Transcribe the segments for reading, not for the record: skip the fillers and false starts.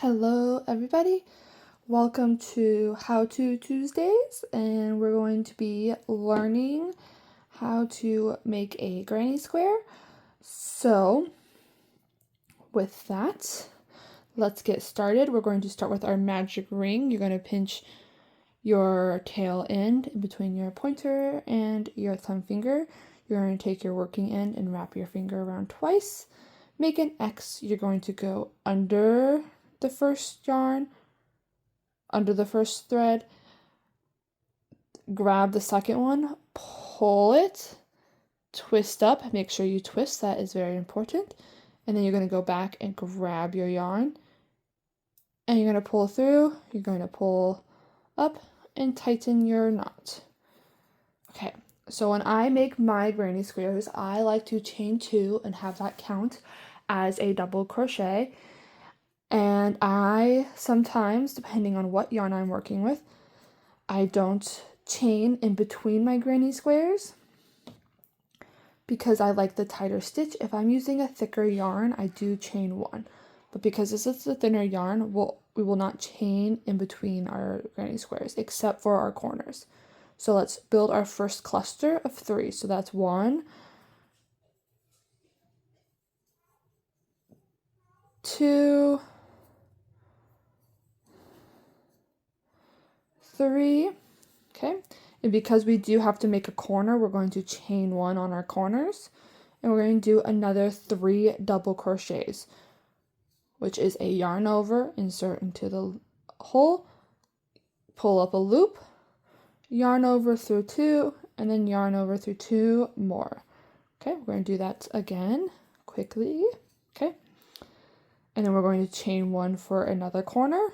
Hello everybody, welcome to How To Tuesdays, and we're going to be learning how to make a granny square. So with that, let's get started. We're going to start with our magic ring. You're going to pinch your tail end in between your pointer and your thumb finger. You're going to take your working end and wrap your finger around twice. Make an X. You're going to go under the first yarn, under the first thread, grab the second one, pull it, twist up, make sure you twist, that is very important, and then you're going to go back and grab your yarn, and you're going to pull through, you're going to pull up and tighten your knot. Okay, so when I make my granny squares, I like to chain 2 and have that count as a double crochet. And I sometimes, depending on what yarn I'm working with, I don't chain in between my granny squares because I like the tighter stitch. If I'm using a thicker yarn, I do chain 1. But because this is a thinner yarn, we will not chain in between our granny squares except for our corners. So let's build our first cluster of 3. So that's 1, 2, 3, okay, and because we do have to make a corner, we're going to chain 1 on our corners, and we're going to do another 3 double crochets, which is a yarn over, insert into the hole, pull up a loop, yarn over through 2, and then yarn over through 2 more. Okay, we're going to do that again quickly. Okay, and then we're going to chain 1 for another corner.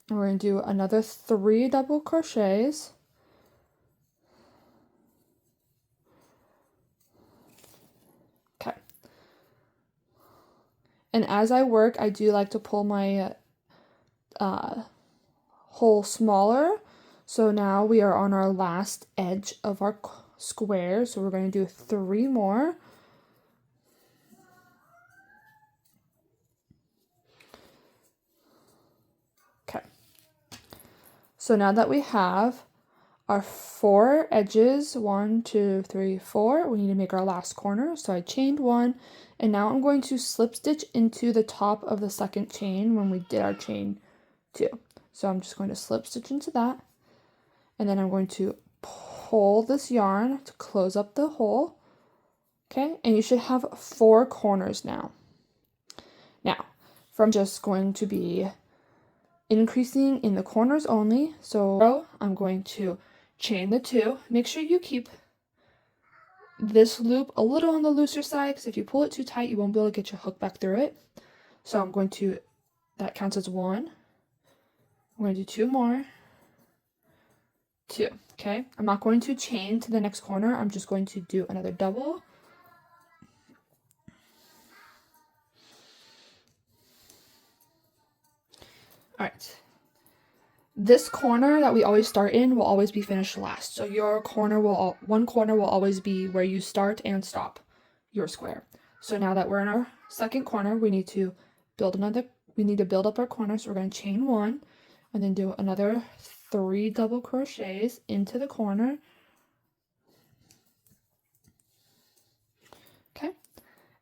And we're going to do another 3 double crochets. Okay. And as I work, I do like to pull my hole smaller. So now we are on our last edge of our square. So we're going to do 3 more. So now that we have our 4 edges, 1, 2, 3, 4, we need to make our last corner. So I chained 1, and now I'm going to slip stitch into the top of the second chain when we did our chain 2. So I'm just going to slip stitch into that, and then I'm going to pull this yarn to close up the hole. Okay, and you should have 4 corners now. Now, I'm just going to be increasing in the corners only. So I'm going to chain the 2. Make sure you keep this loop a little on the looser side, because if you pull it too tight, you won't be able to get your hook back through it. So I'm going to, that counts as 1. I'm going to do 2 more. 2. Okay, I'm not going to chain to the next corner. I'm just going to do another double. All right. This corner that we always start in will always be finished last. So your corner will, one corner will always be where you start and stop your square. So now that we're in our second corner, we need to build up our corner. So we're going to chain 1 and then do another 3 double crochets into the corner. Okay.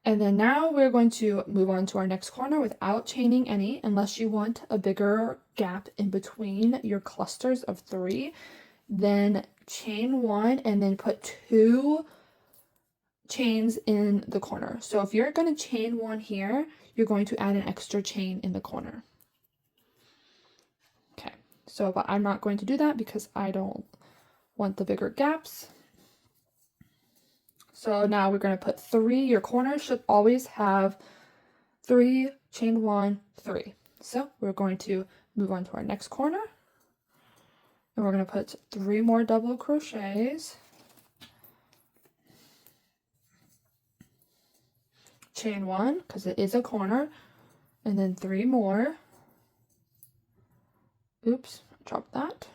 And then now we're going to move on to our next corner without chaining any, unless you want a bigger gap in between your clusters of 3. Then chain 1 and then put 2 chains in the corner. So if you're going to chain 1 here, you're going to add an extra chain in the corner. Okay, so but I'm not going to do that because I don't want the bigger gaps. So now we're going to put 3. Your corner should always have 3, chain 1, 3. So we're going to move on to our next corner. And we're going to put 3 more double crochets. Chain 1, because it is a corner. And then 3 more. Oops, dropped that.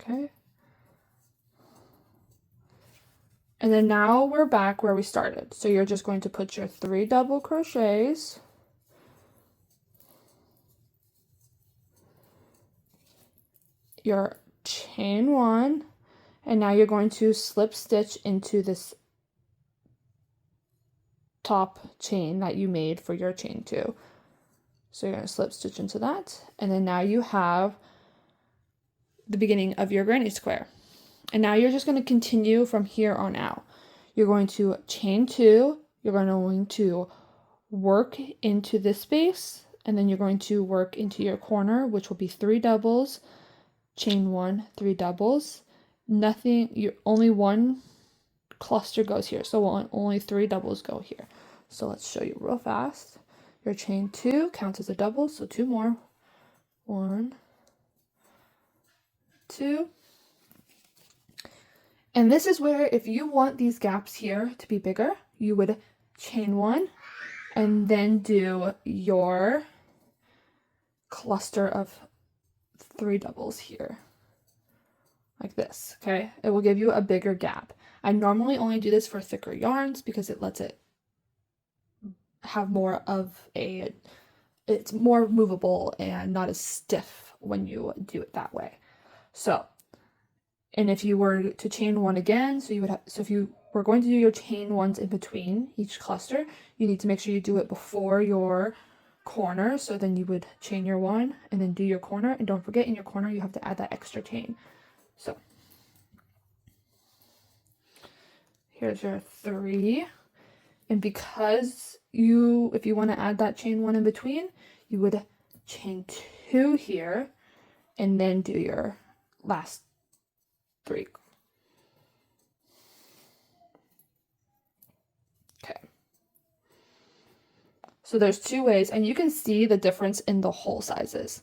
Okay. And then now we're back where we started. So you're just going to put your 3 double crochets your chain 1, and now you're going to slip stitch into this top chain that you made for your chain 2. So you're going to slip stitch into that, and then now you have the beginning of your granny square. And now you're just going to continue from here on out. You're going to chain 2, you're going to work into this space, and then you're going to work into your corner, which will be 3 doubles, chain 1, 3 doubles. Only one cluster goes here, so only 3 doubles go here. So let's show you real fast. Your chain 2 counts as a double, so 2 more. 1, 2. And this is where, if you want these gaps here to be bigger, you would chain 1 and then do your cluster of 3 doubles here, like this, okay? It will give you a bigger gap. I normally only do this for thicker yarns because it lets it have more of it's more movable and not as stiff when you do it that way. So, and if you were to chain 1 again, so if you were going to do your chain 1s in between each cluster, you need to make sure you do it before your corner. So then you would chain your 1 and then do your corner, and don't forget, in your corner you have to add that extra chain. So here's your 3, and because if you want to add that chain 1 in between, you would chain 2 here and then do your last 3. Okay. So there's 2 ways, and you can see the difference in the hole sizes.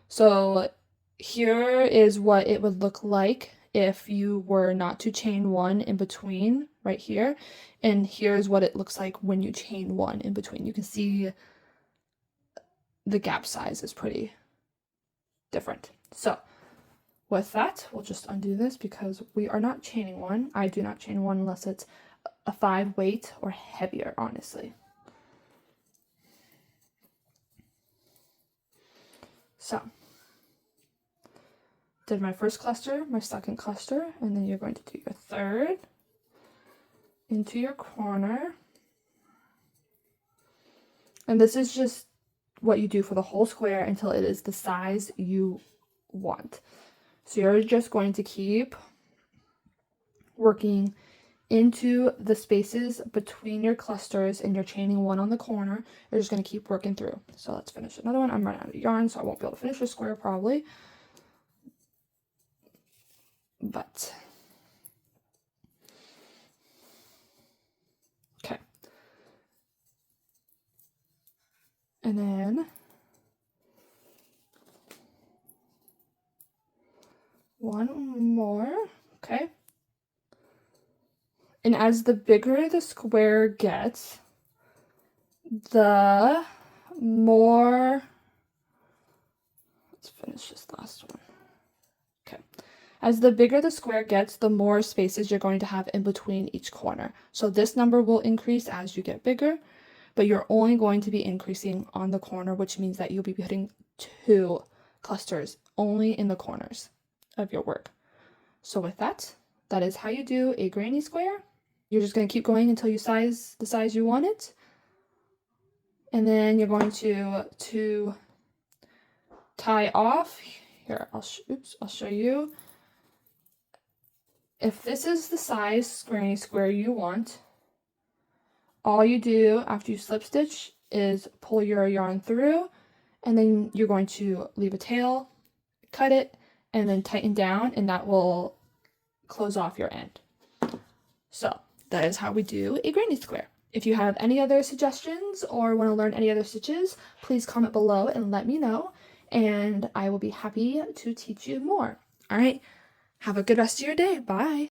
So here is what it would look like if you were not to chain 1 in between right here, and here's what it looks like when you chain 1 in between. You can see the gap size is pretty different. So with that, we'll just undo this because we are not chaining 1. I do not chain 1 unless it's a 5 weight or heavier, honestly. So, did my first cluster, my second cluster, and then you're going to do your 3rd into your corner. And this is just what you do for the whole square until it is the size you want. So you're just going to keep working into the spaces between your clusters, and you're chaining 1 on the corner. You're just going to keep working through. So let's finish another one. I'm running out of yarn, so I won't be able to finish the square probably. But okay. And then one more. Okay. And as the bigger the square gets, the more, let's finish this last one. Okay. As the bigger the square gets, the more spaces you're going to have in between each corner. So this number will increase as you get bigger, but you're only going to be increasing on the corner, which means that you'll be putting 2 clusters only in the corners of your work. So with that, that is how you do a granny square. You're just going to keep going until you size the size you want it. And then you're going to tie off. Here, I'll show you. If this is the size granny square you want, all you do after you slip stitch is pull your yarn through, and then you're going to leave a tail, cut it, and then tighten down, and that will close off your end. So that is how we do a granny square. If you have any other suggestions or want to learn any other stitches, please comment below and let me know, and I will be happy to teach you more. All right, have a good rest of your day. Bye.